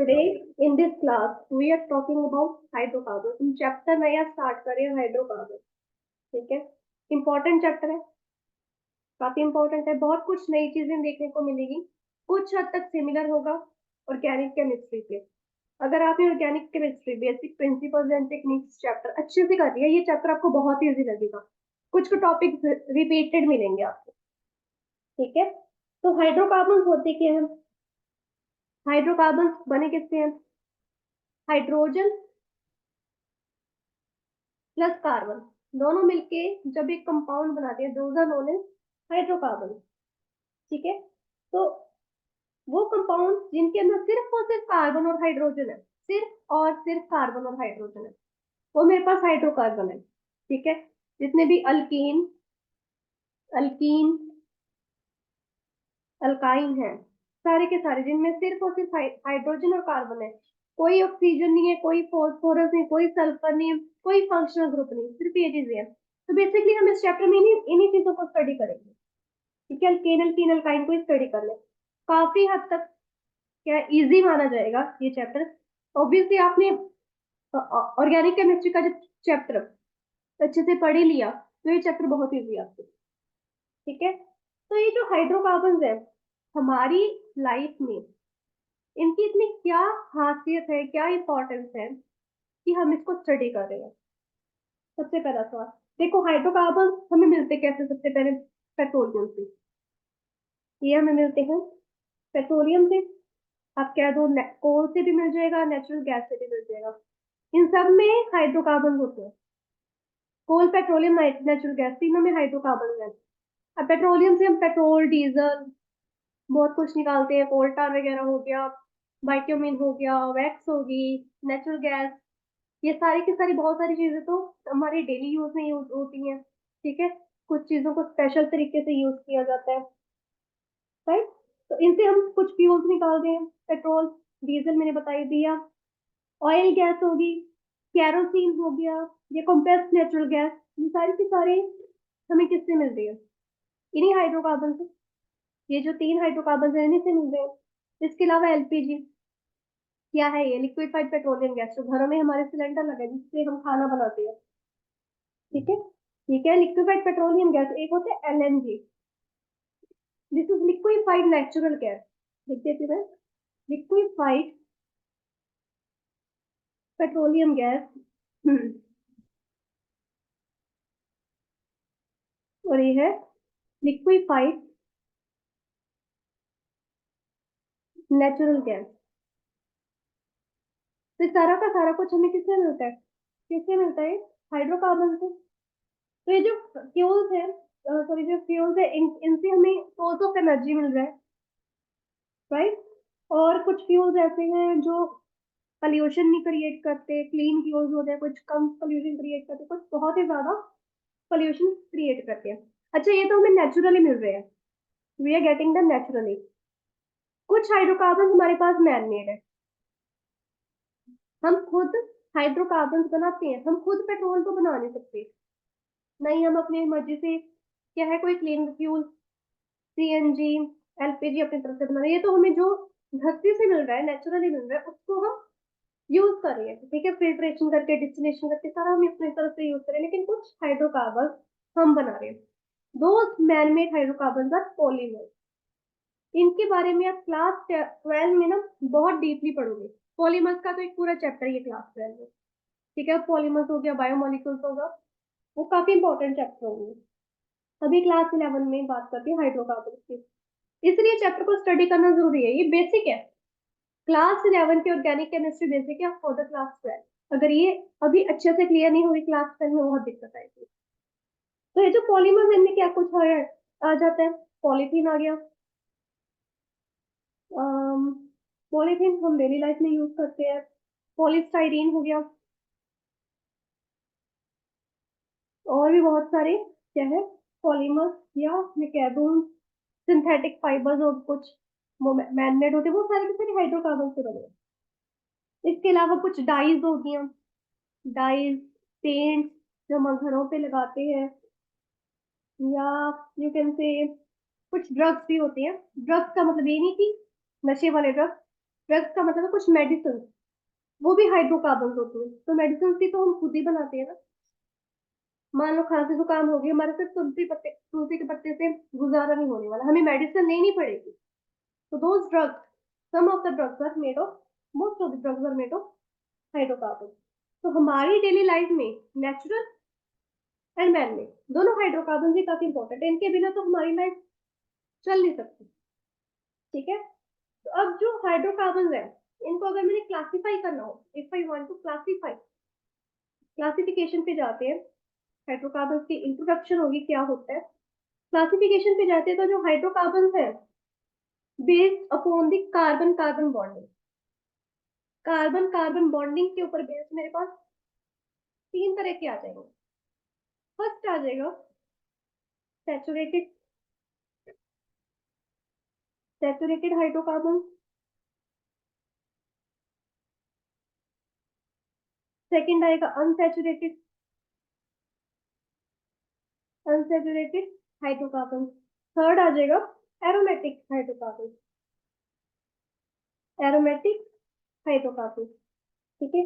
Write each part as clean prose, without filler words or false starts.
Today in this class we are talking about hydrocarbon. हम chapter नया start करें hydrocarbon. ठीक है, इंपॉर्टेंट चैप्टर है, काफी इंपॉर्टेंट है। बहुत कुछ नई चीजें देखने को मिलेगी, कुछ हद तक सिमिलर होगा ऑर्गेनिक केमिस्ट्री से। अगर आपने organic chemistry basic principles and techniques chapter अच्छे से कर लिया, ये चैप्टर आपको बहुत इजी लगेगा। कुछ कुछ टॉपिक रिपीटेड मिलेंगे आपको। ठीक है, तो हाइड्रोकार्बन होते क्या है? हाइड्रोकार्बन बने किससे हैं? हाइड्रोजन प्लस कार्बन दोनों मिलके जब एक कंपाउंड बनाते हैं, those are known as hydrocarbon. ठीक है, तो वो कंपाउंड जिनके अंदर सिर्फ और सिर्फ कार्बन और हाइड्रोजन है, सिर्फ और सिर्फ कार्बन और हाइड्रोजन है, वो मेरे पास हाइड्रोकार्बन है। ठीक है, जितने भी अल्कीन, अल्कीन, अल्काइन है, सारे के सारे जिनमें सिर्फ और सिर्फ हाइड्रोजन और कार्बन है, कोई ऑक्सीजन नहीं है, कोई फॉस्फोरस नहीं, कोई सल्फर नहीं, कोई फंक्शनल ग्रुप नहीं, सिर्फ ये चीजें हैं। तो बेसिकली हम इस चैप्टर में इन्हीं चीजों को स्टडी करेंगे। ठीक है, अल्केन अल्कीन अल्काइन को स्टडी कर ले, काफी हद तक क्या इजी माना जाएगा ये चैप्टर। ऑब्वियसली आपने ऑर्गेनिक केमिस्ट्री का जब चैप्टर अच्छे से पढ़ ही लिया तो ये चैप्टर बहुत इजी है आपके। ठीक है, तो ये जो हाइड्रोकार्बन है हमारी लाइफ में, इनकी इतनी क्या खासियत है, क्या इंपॉर्टेंस है कि हम इसको स्टडी कर रहे हैं। सबसे पहला सवाल देखो, हाइड्रोकार्बन हमें मिलते कैसे? सबसे पहले पेट्रोलियम से, ये हमें मिलते हैं पेट्रोलियम से। आप कह दो कोल से भी मिल जाएगा, नेचुरल गैस से भी मिल जाएगा, इन सब में हाइड्रोकार्बन होते हैं। कोल, पेट्रोलियम, नेचुरल गैस, तीनों में हाइड्रोकार्बन है। अब पेट्रोलियम से हम पेट्रोल, डीजल, बहुत कुछ निकालते हैं, कोल टार वगैरह हो गया, बाइट्यूमिन हो गया, वैक्स होगी, नेचुरल गैस, ये सारी की सारी बहुत सारी चीजें तो हमारे डेली यूज में यूज होती हैं। ठीक है, कुछ चीजों को स्पेशल तरीके से यूज किया जाता है, राइट? तो इनसे हम कुछ फ्यूल्स निकालते हैं, पेट्रोल, डीजल मैंने बता ही दिया, ऑयल गैस होगी, कैरोसिन हो गया, ये कंप्रेस्ड नेचुरल गैस, ये सारी की सारी हमें किससे मिलती है? इन्हीं हाइड्रोकार्बन से। ये जो तीन हाइड्रोकार्बन है इन्हीं से मिलते हैं। इसके अलावा एलपीजी क्या है? ये लिक्विफाइड पेट्रोलियम गैस, जो घरों में हमारे सिलेंडर लगे जिससे हम खाना बनाते हैं। ठीक है, ठीक है, लिक्विफाइड पेट्रोलियम गैस। एक होता है LNG, this is liquefied natural gas. लिख देती मैं, लिक्विफाइड पेट्रोलियम गैस। और ये है लिक्विफाइड नेचुरल गैस। तो सारा का सारा कुछ हमें किससे मिलता है? किससे मिलता है? हाइड्रोकार्बन से। तो ये जो फ्यूल्स है, सॉरी, जो फ्यूल्स है इनसे हमें सोर्स ऑफ एनर्जी मिल रहा है, राइट? और कुछ फ्यूल्स ऐसे हैं जो पॉल्यूशन नहीं क्रिएट करते, क्लीन फ्यूल्स होते हैं, कुछ कम पॉल्यूशन क्रिएट करते, कुछ बहुत ही ज्यादा पॉल्यूशन क्रिएट करते हैं। अच्छा, ये तो हमें नेचुरली मिल रहे हैं, we are getting the naturally. कुछ हाइड्रोकार्बन हमारे पास मैन मेड है, हम खुद हाइड्रोकार्बन बनाते हैं, हम खुद पेट्रोल तो बना नहीं सकते। नहीं, हम अपनी मर्जी से क्या है, कोई क्लीन फ्यूल, सीएनजी, एलपीजी अपनी तरफ से बना रहे हैं। ये तो हमें जो धरती से मिल रहा है, नेचुरली मिल रहा है, उसको हम यूज कर रहे हैं। ठीक है, फिल्ट्रेशन करके, डिस्टिलेशन करके, सारा हम अपनी तरफ से यूज करें। लेकिन कुछ हाइड्रोकार्बन हम बना रहे हैं, दो मैनमेड हाइड्रोकार्बन आर पॉलीमर। इनके बारे में आप क्लास 12 में ना बहुत डीपली पढ़ोगे। पॉलीमर्स का तो एक पूरा चैप्टर ये क्लास 12 में। ठीक है, पॉलीमर्स हो गया, बायोमोलिक्यूल्स होगा, वो काफी इंपॉर्टेंट चैप्टर होंगे। अभी क्लास 11 में बात करते हैं हाइड्रोकार्बन की, इसलिए चैप्टर को स्टडी करना जरूरी है, ये बेसिक है। क्लास 11 की ऑर्गेनिक केमिस्ट्री बेसिक है फॉर द क्लास 12। अगर ये अभी अच्छे से क्लियर नहीं हुई, क्लास 10 में बहुत दिक्कत आएगी। तो ये जो पॉलीमर्स, इनमें क्या कुछ आ जाता है? पॉलीथीन आ गया, पॉलीथीन हम डेली लाइफ में यूज करते हैं। पॉलीस्टाइरीन हो गया, और भी बहुत सारे क्या है पॉलीमर्स, या मैं कह दूं सिंथेटिक फाइबर्स और कुछ मैनमेड होते हैं, वो सारे के सारे हाइड्रोकार्बन से बने हैं। इसके अलावा कुछ डाइज हो गया, डाइज, पेंट जो हम घरों पे लगाते हैं, या यू कैन से कुछ ड्रग्स भी होते हैं। ड्रग्स का मतलब ये नहीं कि नशे वाले ड्रग्स, ड्रग्स का मतलब है कुछ मेडिसिन, वो भी हाइड्रोकार्बन होती है। तो मेडिसिन भी तो हम खुद ही बनाते हैं ना। मान लो खांसी जुकाम हो गई, हमारे से तुलसी के पत्ते से गुजारा नहीं होने वाला, हमें मेडिसिन लेनी पड़ेगी। तो those drugs, some of the drugs are made of, most of the drugs are made of hydrocarbon. तो हमारी डेली लाइफ में नेचुरल एंड मैन मेड दोनों हाइड्रोकार्बन भी काफी इंपॉर्टेंट है, इनके बिना तो हमारी लाइफ चल नहीं सकती। ठीक है। तो अब जो हाइड्रोकार्बन है, इनको अगर मैंने क्लासिफाई करना हो, if I want to classify, classification पे जाते हैं। हाइड्रोकार्बन की इंट्रोडक्शन होगी क्या होता है, क्लासिफिकेशन पे जाते हैं। तो जो हाइड्रोकार्बन है, based upon the carbon carbon bonding, carbon carbon bonding के ऊपर बेस्ड मेरे पास तीन तरह के आ जाएंगे। फर्स्ट आ जाएगा सैचुरेटेड, सैचुरेटेड हाइड्रोकार्बन। सेकंड आएगा अनसैचुरेटेड, अनसैचुरेटेड हाइड्रोकार्बन। थर्ड आ जाएगा एरोमेटिक हाइड्रोकार्बन, एरोमेटिक हाइड्रोकार्बन। ठीक है।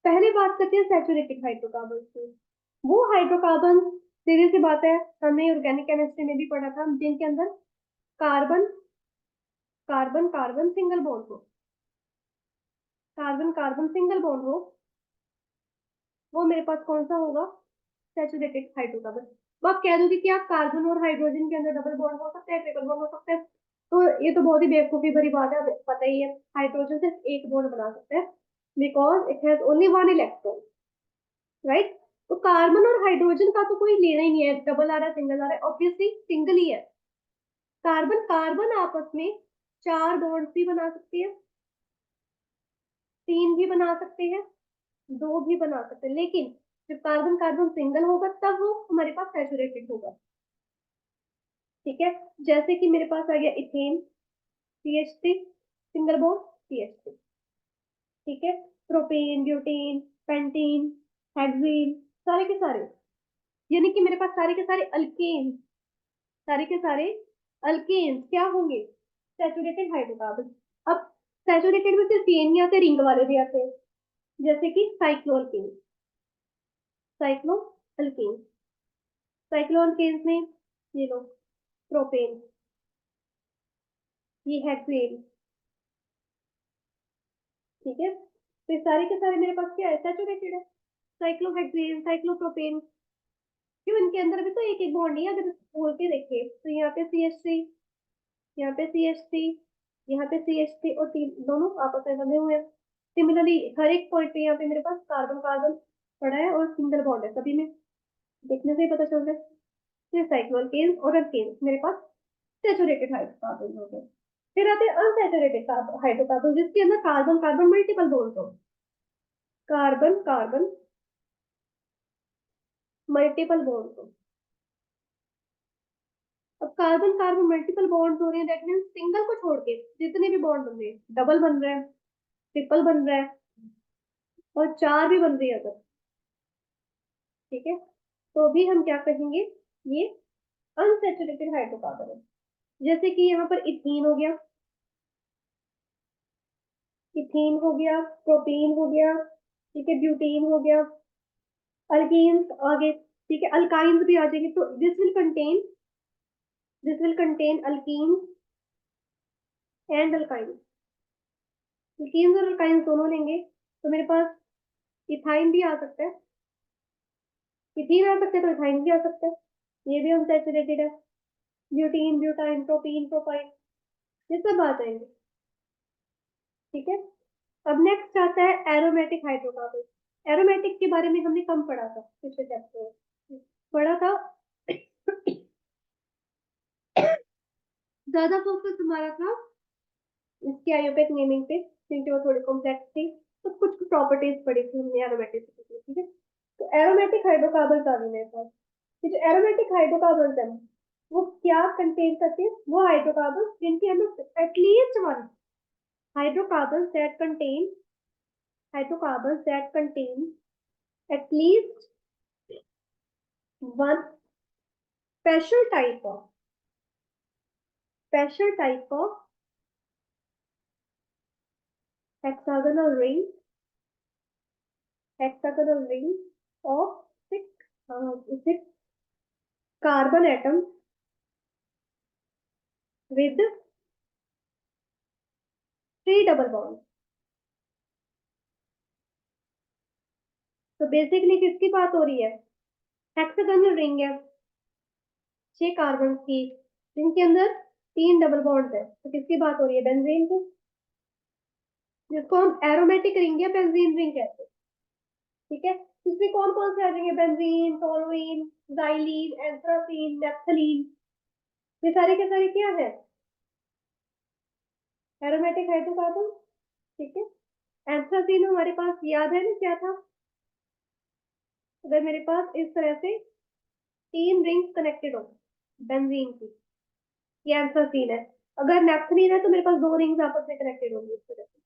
पहले बात करते हैं सैचुरेटेड हाइड्रोकार्बन की। वो हाइड्रोकार्बन, सीधी सी बात है, हमने ऑर्गेनिक केमिस्ट्री में भी पढ़ा था, जिनके अंदर carbon carbon carbon single bond हो, कार्बन कार्बन सिंगल बॉन्ड हो, वो मेरे पास कौन सा होगा, सैचुरेटेड हाइड्रोकार्बन। तो आप कह दोगे कि आप कार्बन और हाइड्रोजन के अंदर डबल बॉन्ड हो सकता है, ट्रिपल बॉन्ड हो सकता है। तो ये तो बहुत ही बेवकूफी भरी बात है, हमें पता ही है हाइड्रोजन सिर्फ एक बॉन्ड बना सकता है, because it has only one electron, right. तो कार्बन और हाइड्रोजन का तो कोई लेना ही नहीं है, डबल आ रहा है सिंगल आ रहा है, ऑब्वियसली सिंगल ही है। कार्बन कार्बन आपस में चार बॉन्ड भी बना सकती है, तीन भी बना सकते हैं, दो भी बना सकते हैं, लेकिन जब कार्बन कार्बन सिंगल होगा तब वो हमारे पास सैचुरेटेड होगा। ठीक है। जैसे कि मेरे पास आ गया ethane, CH3 single bond, CH3। ठीक है। प्रोपेन, ब्यूटेन, पेंटीन, हेक्सेन, सारे के सारे, यानी कि मेरे पास सारे के सारे अल्केन, सारे के सारे अल्केन्स क्या होंगे, सैचुरेटेड हाइड्रोकार्बन। अब सैचुरेटेड में सिर्फ ये नहीं आते, रिंग वाले भी आते हैं, जैसे कि साइक्लोअल्केन, साइक्लोअल्केन, साइक्लोअल्केन्स में ये लो प्रोपेन, ये हेक्सेन। ठीक है। तो ये सारे के सारे मेरे पास क्या है, सैचुरेटेड है। साइक्लोहेक्सेन, साइक्लोप्रोपेन, क्यों इनके अंदर भी तो एक एक बॉन्ड है, अगर खोल के देखें तो यहाँ पे CH3, यहाँ पे CH3, यहाँ पे CH3, और तीन दोनों आपस में बंधे हुए हैं। सिमिलरली हर एक पॉइंट पे यहाँ पे मेरे पास कार्बन कार्बन पड़ा है और सिंगल बॉन्ड है सभी में, देखने से ही पता चल रहा है। फिर साइक्लोअल्केन्स और अल्केन्स मेरे पास सैचुरेटेड हाइड्रोकार्बन हो गए। फिर आते हैं अनसैचुरेटेड हाइड्रोकार्बन, जिसके अंदर कार्बन कार्बन मल्टीपल बॉन्ड हो, कार्बन कार्बन मल्टीपल बॉन्ड हो। अब कार्बन कार्बन मल्टीपल बॉन्ड हो रहे हैं, दैट मीन सिंगल को छोड़ के जितने भी बॉन्ड बन रहे हैं, डबल बन रहा है, ट्रिपल बन रहा है, और चार भी बन रही है अगर, ठीक है, तो भी हम क्या कहेंगे, ये अनसैचुरेटेड हाइड्रोकार्बन है। जैसे कि यहाँ पर इथीन हो गया, इथीन हो गया, प्रोपीन हो गया, ठीक है, ब्यूटीन हो गया, अल्कीन्स आगे, ठीक है, अल्काइंस भी आ जाएंगे। तो this will contain alkenes and alkynes, alkenes और अल्काइंस दोनों लेंगे तो मेरे पास इथाइन भी आ सकता है, इथीन आ सकता है तो इथाइन भी आ सकता है, ये भी अनसैचुरेटेड है। ब्यूटीन, ब्यूटाइन, प्रोपीन, प्रोपाइन, ये सब आ जाएंगे। ठीक है। अब नेक्स्ट आता है एरोमेटिक हाइड्रोकार्बन। एरोमेटिक के बारे में हमने कम पढ़ा था पिछले चैप्टर में, पढ़ा था ज्यादा फोकस हमारा था इसकी आयोपेक नेमिंग पे, क्योंकि वो थोड़ी कॉम्प्लेक्स थी, तो कुछ प्रॉपर्टीज पढ़ी थी हमने एरोमेटिक की। ठीक है। तो एरोमेटिक हाइड्रोकार्बन आ गई मेरे पास। ये जो एरोमेटिक हाइड्रोकार्बन है, वो क्या कंटेन करते हैं, वो हाइड्रोकार्बन जिनके अंदर at least one hydrocarbons that contain hydrocarbons that contain at least one special type of special type of hexagonal ring, hexagonal ring of six carbon atoms with 3 double bonds. तो basically किसकी बात हो रही है? हेक्सागोनल रिंग है 6 carbon की, जिनके अंदर 3 डबल बॉन्ड है, तो किसकी बात हो रही है? बेंजीन की, जिसको हम एरोमेटिक रिंग या बेंजीन रिंग कहते हैं। ठीक है, इसमें कौन कौन से आ जाएंगे? Benzene, toluene, xylene, anthracene, naphthalene, ये सारे के सारे क्या है? Aromatic hydrocarbon. ठीक है, एंथ्रासीन हमारे पास याद है ना क्या था? अगर मेरे पास इस तरह से 3 रिंग्स कनेक्टेड हो बेंजीन की, ये एंथ्रासीन है। अगर नैप्थलीन है तो मेरे पास 2 रिंग्स आपस में कनेक्टेड होंगी इस तरह से।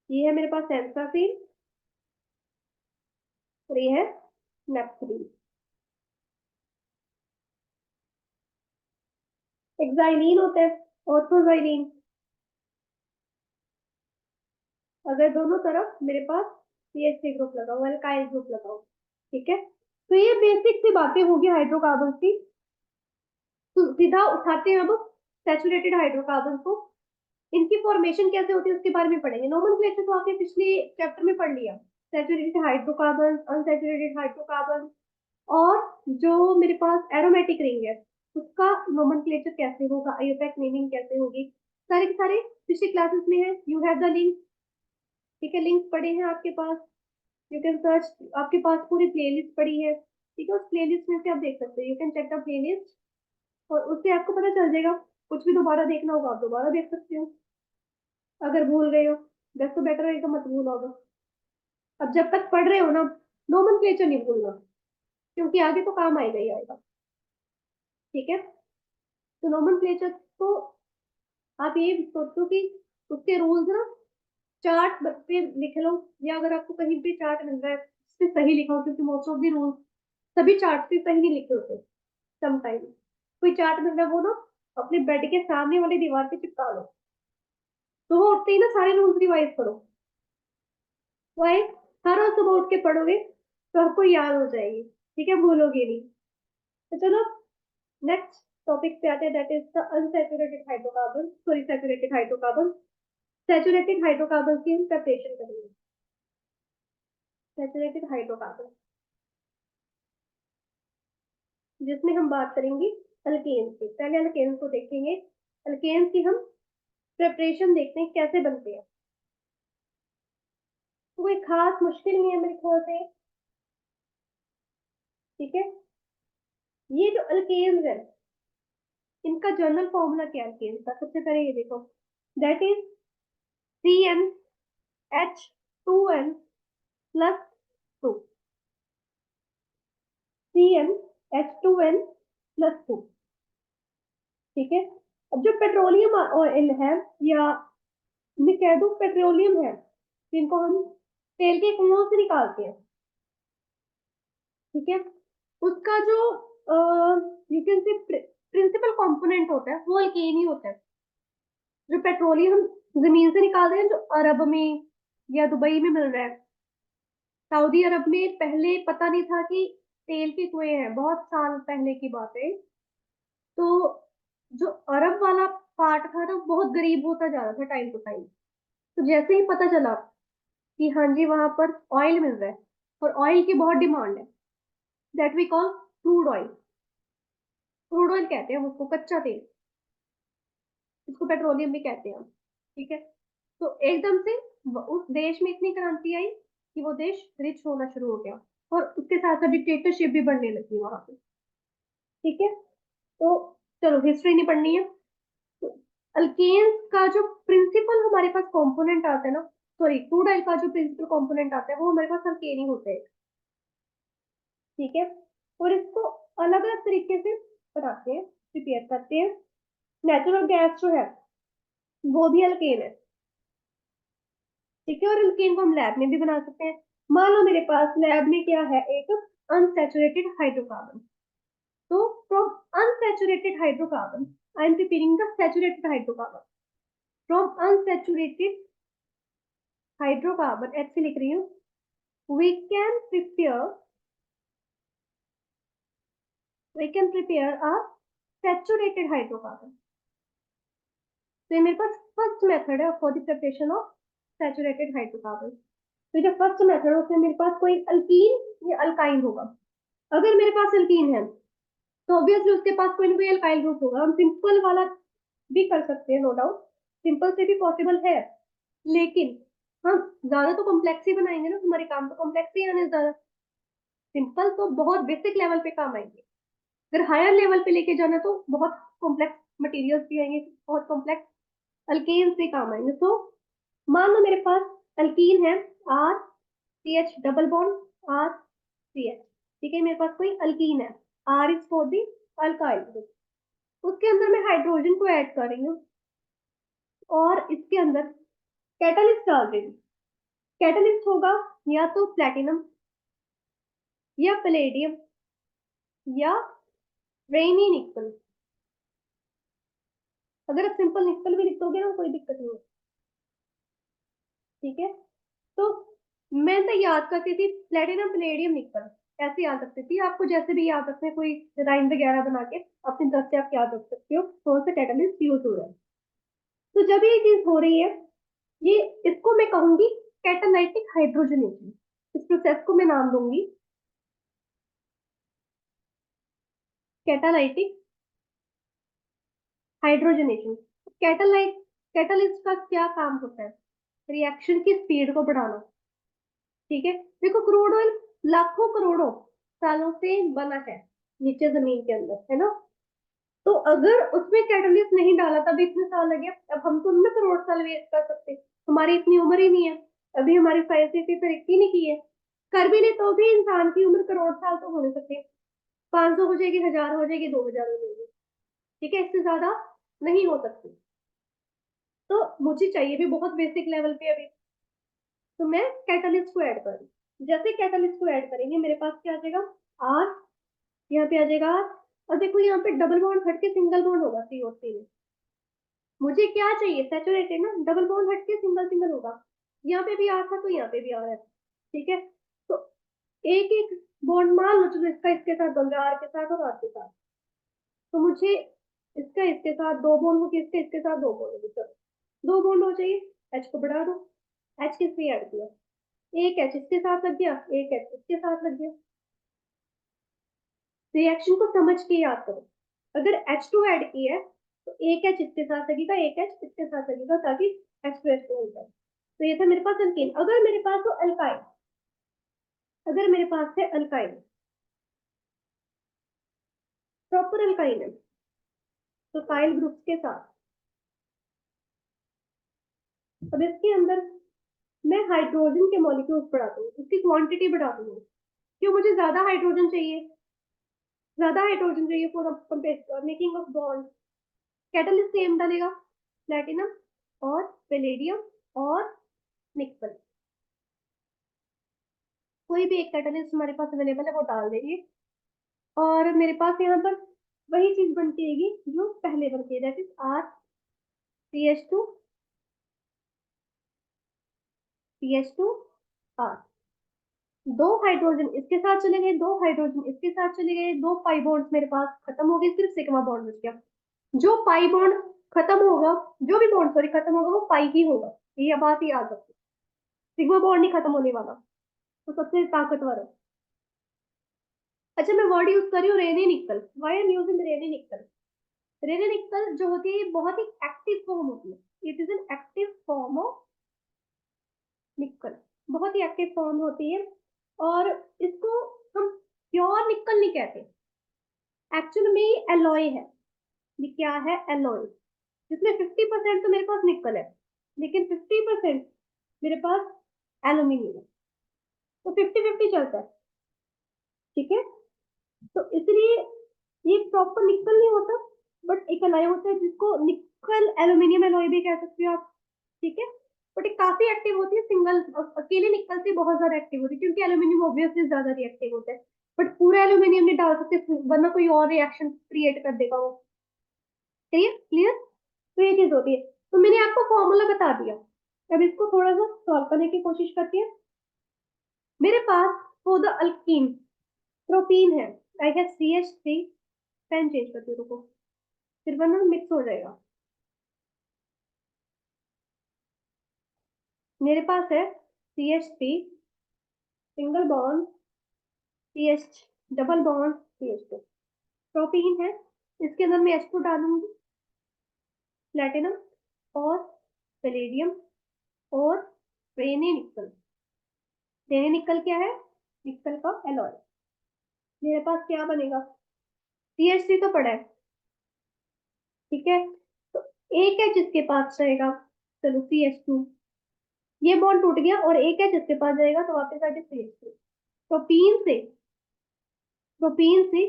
ये है मेरे पास एंथ्रासीन और ये है नैप्थलीन। एक xylene होता है, ऑर्थोजाइलीन। अगर दोनों तरफ मेरे पास CH3 ग्रुप लगा हुआ, अल्काइल ग्रुप लगा हुआ। ठीक है, तो ये बेसिक सी बातें होगी हाइड्रोकार्बन की। तो सीधा उठाते हैं अब सैचुरेटेड हाइड्रोकार्बन को। इनकी फॉर्मेशन कैसे होती है उसके बारे में पढ़ेंगे। नोमेनक्लेचर तो आपने पिछले चैप्टर में पढ़ लिया, सैचुरेटेड हाइड्रोकार्बन, अनसैचुरेटेड हाइड्रोकार्बन, और जो मेरे पास एरोमेटिक रिंग है उसका नोमेनक्लेचर कैसे होगा, आईयूपैक नेमिंग कैसे होगी, सारे के सारे पिछले क्लासेस में है। You have the link. ठीक है, लिंक पड़े हैं आपके पास, यू कैन सर्च, आपके पास पूरी प्लेलिस्ट पड़ी है। ठीक है, उस प्लेलिस्ट में से आप देख सकते हैं, you can check the playlist, और उससे आपको पता चल जाएगा। कुछ भी दोबारा देखना होगा आप दोबारा देख सकते हो, अगर भूल गए हो। बस तो बेटर है तो मत भूल होगा। अब जब तक पढ़ रहे हो ना, नोमेनक्लेचर नहीं भूलना, क्योंकि आगे तो काम आएगा ही आएगा। ठीक है, तो नोमेनक्लेचर तो आप ये सोचो कि उसके रूल्स ना चार्ट पे लिख लो, या अगर आपको कहीं भी चार्ट मिल रहा है उस पे सही लिखो, क्योंकि मोस्ट ऑफ द रूल्स सभी चार्ट पे सही नहीं लिखे होते। समटाइम कोई चार्ट मिल रहा है वो ना अपने बेड के सामने वाली दीवार पे चिपका लो, तो वो उठते ही ना सारे रूल्स रिवाइज करो। वाई? हर रोज सुबह उठ के पढ़ोगे तो आपको याद हो जाएगी। ठीक है, भूलोगे नहीं। तो चलो नेक्स्ट टॉपिक पे आते हैं, that is the unsaturated hydrocarbon, sorry saturated hydrocarbon. Saturated hydrocarbon की हम प्रिपरेशन करेंगे। सैचुरेटेड हाइड्रोकार्बन जिसमें हम बात करेंगे अल्केन्स की। पहले अल्केन्स को देखेंगे, अल्केन्स की हम प्रिपरेशन देखते हैं कैसे बनते हैं। तो कोई खास मुश्किल नहीं है मेरे ख्याल से। ठीक है, ये जो अल्केन्स है इनका जनरल फॉर्मूला क्या है अल्केन्स का? सबसे पहले ये देखो, that is CnH2n plus 2, CnH2n plus 2। ठीक है, अब जो पेट्रोलियम ऑयल है, या मैं कह दूं पेट्रोलियम है, जिनको हम तेल के कुओं से निकालते हैं। ठीक है, उसका जो you can say principal component होता है वो अल्केन ही होता है। जो पेट्रोलियम हम जमीन से निकालते हैं, जो अरब में या दुबई में मिल रहा है, सऊदी अरब में पहले पता नहीं था कि तेल के कुएं हैं, बहुत साल पहले की बात है। तो जो अरब वाला पार्ट था ना बहुत गरीब होता जा रहा था टाइम टू टाइम। तो जैसे ही पता चला कि हाँ जी वहां पर ऑयल मिल रहा है और ऑयल की बहुत डिमांड है, that we call crude oil. Crude oil कहते हैं हम उसको, कच्चा तेल, इसको पेट्रोलियम भी कहते हैं हम। ठीक है, तो एकदम से उस देश में इतनी क्रांति आई कि वो देश रिच होना शुरू हो गया, और उसके साथ साथ डिक्टेटरशिप भी बढ़ने लगी वहां पे। ठीक है, तो चलो हिस्ट्री नहीं पढ़नी है। तो अल्केन्स का जो प्रिंसिपल हमारे पास कंपोनेंट आता है ना, सॉरी क्रूड ऑयल का जो प्रिंसिपल कंपोनेंट आता है वो हमारे पास अल्केन ही होते हैं। ठीक है, और इसको अलग अलग तरीके से बनाते हैं, प्रिपेयर करते हैं। नेचुरल गैस जो है वो भी अल्केन है। ठीक है, और अल्केन को हम लैब में भी बना सकते हैं। मान लो मेरे पास लैब में क्या है, एक अनसैचुरेटेड हाइड्रोकार्बन। तो from unsaturated hydrocarbon I am preparing the saturated hydrocarbon. From unsaturated hydrocarbon, H से लिख रही हूँ, we can prepare a saturated hydrocarbon. तो ये मेरे पास फर्स्ट मेथड है for the preparation of saturated hydrocarbon. तो जो फर्स्ट मेथड है उसमें मेरे पास कोई अल्कीन या अल्काइन होगा। अगर मेरे पास अल्कीन है तो ऑब्वियसली उसके पास कोई ना कोई अल्काइल ग्रुप होगा। हम सिंपल वाला भी कर सकते हैं, नो डाउट, सिंपल से भी पॉसिबल है, लेकिन हम ज्यादा तो कॉम्प्लेक्स ही बनाएंगे ना, हमारे काम तो कॉम्प्लेक्स ही आने ज्यादा। सिंपल तो बहुत बेसिक लेवल पे काम आएंगे, अगर हायर लेवल पे लेके जाना तो बहुत कॉम्प्लेक्स मटेरियल्स भी आएंगे, बहुत कॉम्प्लेक्स अल्केन्स भी काम आएंगे। तो मान लो मेरे पास अल्कीन है, R C H double bond R C H, ठीक है, मेरे पास कोई अल्कीन है, R is for the alkyl group, उसके अंदर मैं हाइड्रोजन को ऐड कर रही हूँ और इसके अंदर कैटलिस्ट डाल रही हूँ। कैटलिस्ट होगा या तो प्लेटिनम या पैलेडियम या रेनी निकल। अगर आप सिंपल निकल भी लिख दोगे ना कोई दिक्कत नहीं है, ठीक है। तो मैं तो याद करती थी प्लेटिनम पैलेडियम निकल, ऐसे याद रखती थी। आपको जैसे भी याद रखते हैं, कोई राइम वगैरह बना के अपनी तरफ से आप याद रख सकते हो कौन सा कैटलिस्ट यूज हो रहा है। तो जब ये चीज हो रही है, ये इसको मैं कहूंगी कैटालाइटिक हाइड्रोजनेशन। इस प्रोसेस को मैं नाम दूंगी कैटालाइटिक हाइड्रोजनेशन। कैटालाइट कैटालिस्ट का क्या काम होता है? रिएक्शन की स्पीड को बढ़ाना, ठीक है। देखो क्रूड ऑयल लाखों करोड़ों सालों से बना है नीचे जमीन के अंदर, है ना। तो अगर उसमें कैटलिस्ट नहीं डाला तब इतने साल लगे, अब हम तो उनमें करोड़ साल वेस्ट कर सकते, हमारी इतनी उम्र ही नहीं है, अभी हमारी साइंस इतनी तरक्की नहीं की है। कर भी ले तो भी इंसान की उम्र करोड़ साल तो हो नहीं सकती, 500 हो जाएगी, 1000 हो जाएगी, 2000 हो जाएगी, ठीक है, इससे ज्यादा नहीं हो सकती। तो मुझे चाहिए भी बहुत बेसिक लेवल पे अभी, तो मैं कैटलिस्ट को ऐड कर रही हूँ। जैसे कैटलिस्ट को ऐड करेंगे मेरे पास क्या आ जाएगा, आर, यहाँ पे आ जाएगा आर, और देखो यहाँ पे डबल बॉन्ड हट के सिंगल बॉन्ड होगा सी और सी में। मुझे क्या चाहिए, सैचुरेटेड ना, डबल बॉन्ड हट के सिंगल सिंगल होगा। यहाँ पे भी आर था तो यहाँ पे भी आर है, ठीक है। तो एक एक बॉन्ड मान लो, चलो इसका इसके साथ बन रहा है, आर के साथ और आर के साथ। तो मुझे इसका इसके साथ दो बॉन्ड होगी, इसके इसके साथ दो बॉन्ड होगी, चलो दो बॉन्ड हो चाहिए, एच को बढ़ा दो। एच किससे ऐड किया, एक एच इसके साथ लग गया, एक एच इसके साथ लग गया। रिएक्शन को समझ के याद करो, अगर H2 ऐड किया है तो एक एच इसके साथ लगेगा, एक एच इसके साथ लगेगा, ताकि H2 H2 हो जाए। तो ये था मेरे पास अल्केन। अगर मेरे पास हो अल्काइल, अगर मेरे पास है अल्काइल, प्रॉपर अल्काइल है, तो काइल ग्रुप के साथ, अब इसके अंदर मैं हाइड्रोजन के मॉलिक्यूल्स बढ़ा दूंगी, उसकी क्वांटिटी बढ़ा दूंगी। क्यों, मुझे ज्यादा हाइड्रोजन चाहिए for making of bond. Catalyst same डालेगा, प्लेटिनम और पैलेडियम और निकल, कोई भी एक कैटलिस्ट हमारे पास अवेलेबल है वो डाल देंगे, और मेरे पास यहाँ पर वही चीज बनती रहेगी जो पहले बनती है, that is R C H two C H two R. दो हाइड्रोजन इसके साथ चले गए, दो हाइड्रोजन इसके साथ चले गए, दो पाई बॉन्ड्स मेरे पास खत्म हो गए, सिर्फ सिग्मा बॉन्ड बच गया। जो पाई बॉन्ड खत्म होगा, जो भी बॉन्ड सॉरी खत्म होगा वो पाई ही होगा, ये बात ही याद रखो, सिग्मा बॉन्ड नहीं खत्म होने वाला, तो सबसे ताकतवर है। अच्छा मैं वर्ड यूज कर रही हूँ रेनी निकल, वाई एम यूजिंग रेनी निकल। रेनी निकल जो होती है ये बहुत ही एक्टिव फॉर्म होती है, it is an active form of निकल, बहुत ही एक्टिव फॉर्म होती है। और इसको हम प्योर निकल नहीं कहते, एक्चुअल में ये एलॉय है। ये क्या है, एलॉय, जिसमें 50% तो मेरे पास निकल है, लेकिन 50% मेरे पास एल्यूमिनियम है, तो 50-50 चलता है, ठीक है। तो इसलिए ये प्रॉपर निकल नहीं होता, बट एक एलॉय होता है जिसको निकल एल्यूमिनियम एलॉय भी कह सकते हो आप, ठीक है। बट ये काफी एक्टिव होती है, सिंगल अकेले निकल से बहुत ज्यादा एक्टिव होती है, क्योंकि एल्यूमिनियम ऑब्वियसली ज्यादा रिएक्टिव होता है, बट पूरा एल्यूमिनियम नहीं डाल सकते वरना कोई और रिएक्शन क्रिएट कर देगा वो, क्लियर क्लियर। तो ये चीज होती है, तो मैंने आपको फॉर्मूला बता दिया, अब इसको थोड़ा सा सॉल्व करने की कोशिश करते हैं। मेरे पास फॉर द अल्कीन प्रोपीन है, I have CH3, pen change करती हूँ, रुको, फिर वरना मिक्स हो जाएगा। मेरे पास है CH3 single bond CH double bond CH2, propene है, इसके अंदर मैं H2 डालूंगी, प्लेटिनम और पैलेडियम और रेने निकल। रेने निकल क्या है? निकल का एलॉय। मेरे पास क्या बनेगा? CH3 तो पड़ा है, ठीक है, तो एक है जिसके पास रहेगा, चलो CH2, ये बॉन्ड टूट गया और एक है जिसके पास जाएगा तो वापस आ गया CH3। प्रोपीन से प्रोपीन से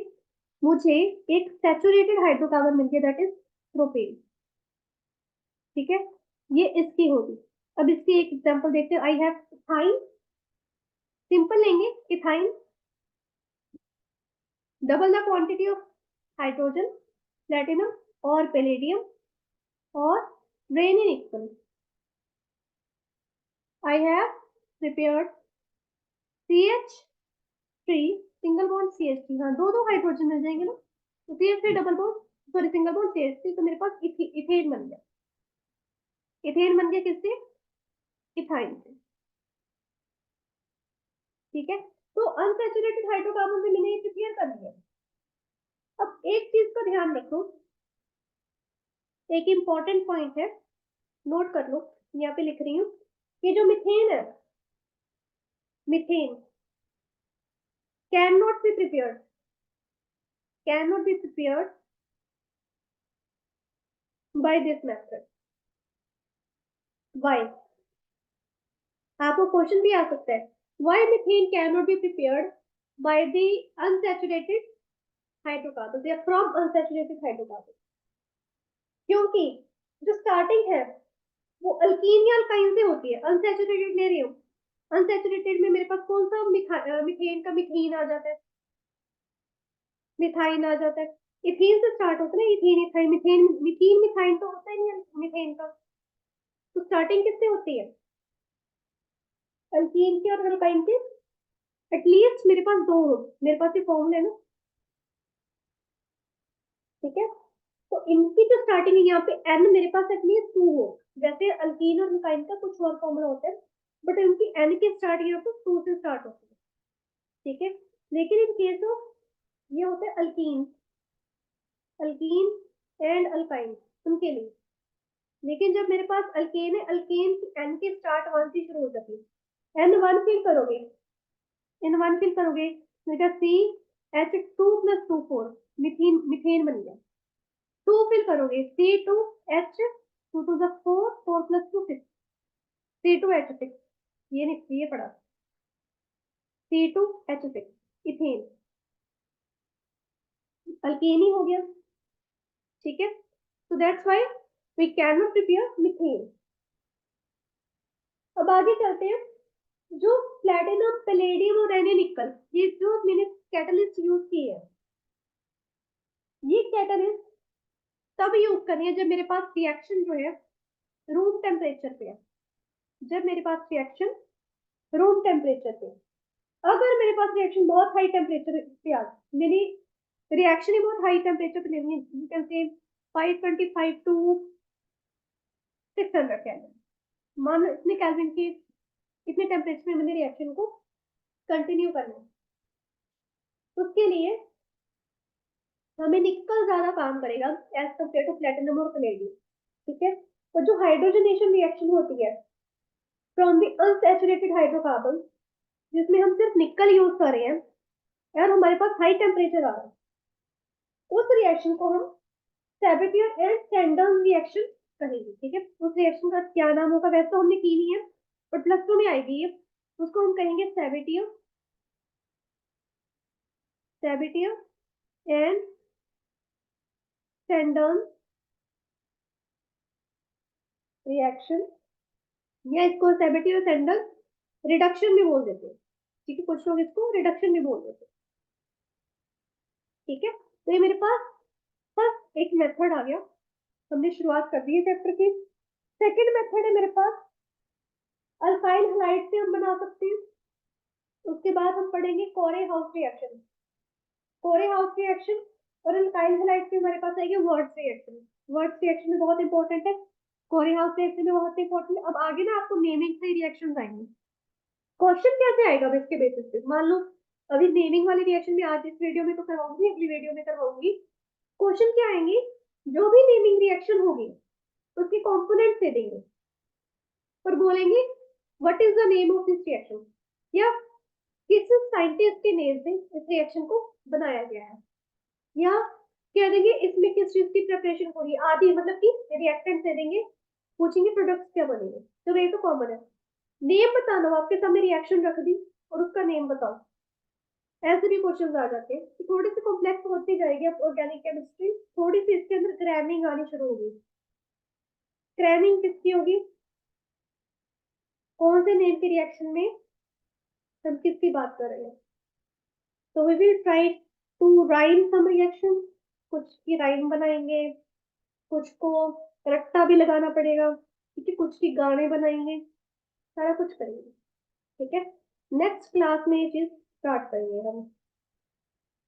मुझे एक सैचुरेटेड हाइड्रोकार्बन मिल गया, दैट इज प्रोपेन, ठीक है, ये इसकी होगी। अब इसकी एक एग्जांपल देखते हैं, आई हैव इथाइन, सिंपल लेंगे ethyne, double the quantity of hydrogen, platinum और पैलेडियम और रेनी निकल, I have prepared CH3 single bond CH3, हाँ दो दो हाइड्रोजन मिल जाएंगे ना, तो CH3 double bond, sorry single bond CH3, तो मेरे पास इथेन बन गया। इथेन बन गया किससे? इथाइन से, ठीक है, तो अनसैचुरेटेड हाइड्रोकार्बन से मैंने ये प्रिपेयर कर लिया। अब एक चीज का ध्यान रखो, एक इंपॉर्टेंट पॉइंट है, नोट कर लो, यहाँ पे लिख रही हूँ, ये जो मिथेन है, methane can not be prepared, can not be prepared by this method. Why? आपको क्वेश्चन भी आ सकता है, why methane can not be prepared by the unsaturated hydrocarbon या फ्रॉम अनसैचुरेटेड हाइड्रोकार्बन? क्योंकि जो स्टार्टिंग है वो अल्कीन या अल्काइन से होती है, अनसैचुरेटेड ले रही हूँ, अनसैचुरेटेड में मेरे पास कौन सा मिथेन का मिथीन आ जाता है, मिथाइन आ जाता है, इथीन से स्टार्ट होता है ना, इथीन इथाइन मिथेन, मिथीन मिथाइन तो होता ही नहीं है मिथेन का, तो स्टार्टिंग किससे होती है? अल्कीन की और अल्काइन की। एटलीस्ट मेरे पास दो हो, मेरे पास ये फॉर्मूला है ना, ठीक है, तो इनकी जो स्टार्टिंग है यहाँ पे एन मेरे पास एटलीस्ट टू हो, जैसे अल्कीन और अल्काइन का कुछ और फॉर्मूला होता है, बट इनकी एन की स्टार्ट यहाँ पे टू से स्टार्ट होती है, ठीक है, लेकिन इन केस ऑफ ये होते हैं अल्कीन, अल्कीन एंड अल्काइन, उनके लिए। लेकिन जब मेरे पास अल्केन है, अल्केन की एन की स्टार्ट वन से शुरू हो जाती है, एन वन फिल करोगे, इन वन फिल करोगे, बेटा CH2+2 4 मिथेन, मिथेन बन गया, टू फिल करोगे C2H2 4 4+2 6, C2H6, ये नहीं, ये पड़ा C2H6 इथेन, अल्केन ही हो गया, ठीक है, so that's why we cannot prepare methane। अब आगे चलते हैं, जो प्लेटिनम पैलेडियम और एनी निकल, ये जो मैंने कैटलिस्ट यूज की है, ये कैटलिस्ट तब यूज करनी है जब मेरे पास रिएक्शन जो है रूम टेम्परेचर पे है, जब मेरे पास रिएक्शन रूम टेम्परेचर पे, अगर मेरे पास रिएक्शन बहुत हाई टेम्परेचर पे आ, मेरी रिएक्शन ही बहुत हाई टेम्परेचर पे लेनी है, यू कैन से 525 टू 600 केल्विन, मान लो इतने केल्विन की, इतने टेम्परेचर में मैंने रिएक्शन को कंटिन्यू करना है, उसके लिए हमें निकल ज्यादा काम करेगा एज कम्पेयर टू प्लेटिनम और पैलेडियम, ठीक है, तो जो हाइड्रोजनेशन रिएक्शन होती है फ्रॉम द अनसैचुरेटेड हाइड्रोकार्बन, जिसमें हम सिर्फ निकल यूज कर रहे हैं और हमारे पास हाई टेम्परेचर आ रहा है, उस रिएक्शन को हम सैबेटियर एंड सैंडर्स रिएक्शन कहेंगे, ठीक है, उस रिएक्शन का क्या नाम होगा, वैसे तो हमने की नहीं है बट +2 में आएगी ये, उसको हम कहेंगे सैबेटियर, सैबेटियर एंड सैंडर्स रिएक्शन, या इसको सैबेटियर सैंडर्स रिडक्शन भी बोल देते हैं, ठीक है, कुछ लोग इसको रिडक्शन भी बोल देते हैं, ठीक है, तो ये मेरे पास फर्स्ट एक मेथड आ गया, हमने शुरुआत कर दी है चैप्टर की। सेकंड मेथड है मेरे पास अल्काइल हैलाइड से हम बना सकते हैं। उसके बाद हम पढ़ेंगे कोरे हाउस रिएक्शन। कोरे हाउस रिएक्शन और अल्काइल हैलाइड से हमारे पास आएगी वर्ड्स रिएक्शन। वर्ड्स रिएक्शन में बहुत इंपॉर्टेंट है, कोरे हाउस रिएक्शन में बहुत इंपॉर्टेंट है। अब आगे ना आपको नेमिंग से रिएक्शंस आएंगे। क्वेश्चन कैसे आएगा अब इसके बेसिस पे, मान लो अभी नेमिंग वाली रिएक्शन में आज इस वीडियो में तो करवाऊंगी, अगली वीडियो में करवाऊंगी। क्वेश्चन क्या आएंगे, जो भी नेमिंग रिएक्शन होगी उसके कंपोनेंट दे देंगे और बोलेंगे what is the name of this reaction, या किस साइंटिस्ट के नेम से इस रिएक्शन को बनाया गया है, या कह देंगे इसमें किस चीज की प्रिपरेशन हो रही है आदि, मतलब कि रिएक्टेंट दे देंगे, पूछेंगे प्रोडक्ट्स क्या बनेंगे। तो ये तो कॉमन है। नेम बताना, आपके सामने रिएक्शन रख दी और उसका नेम बताओ, ऐसे भी क्वेश्चंस आ जाते हैं। तो थोड़ी सी कॉम्प्लेक्स होती जाएगी अब ऑर्गेनिक केमिस्ट्री, थोड़ी सी इसके अंदर क्रैमिंग आनी शुरू होगी। क्रैमिंग किसकी होगी, कौन से नेम के रिएक्शन में हम किसकी बात कर रहे हैं। तो we will try to rhyme some reaction, कुछ की राइम बनाएंगे, कुछ को रट्टा भी लगाना पड़ेगा, ठीक है, कुछ की गाने बनाएंगे, सारा कुछ करेंगे, ठीक है। नेक्स्ट क्लास में ये चीज स्टार्ट करेंगे हम।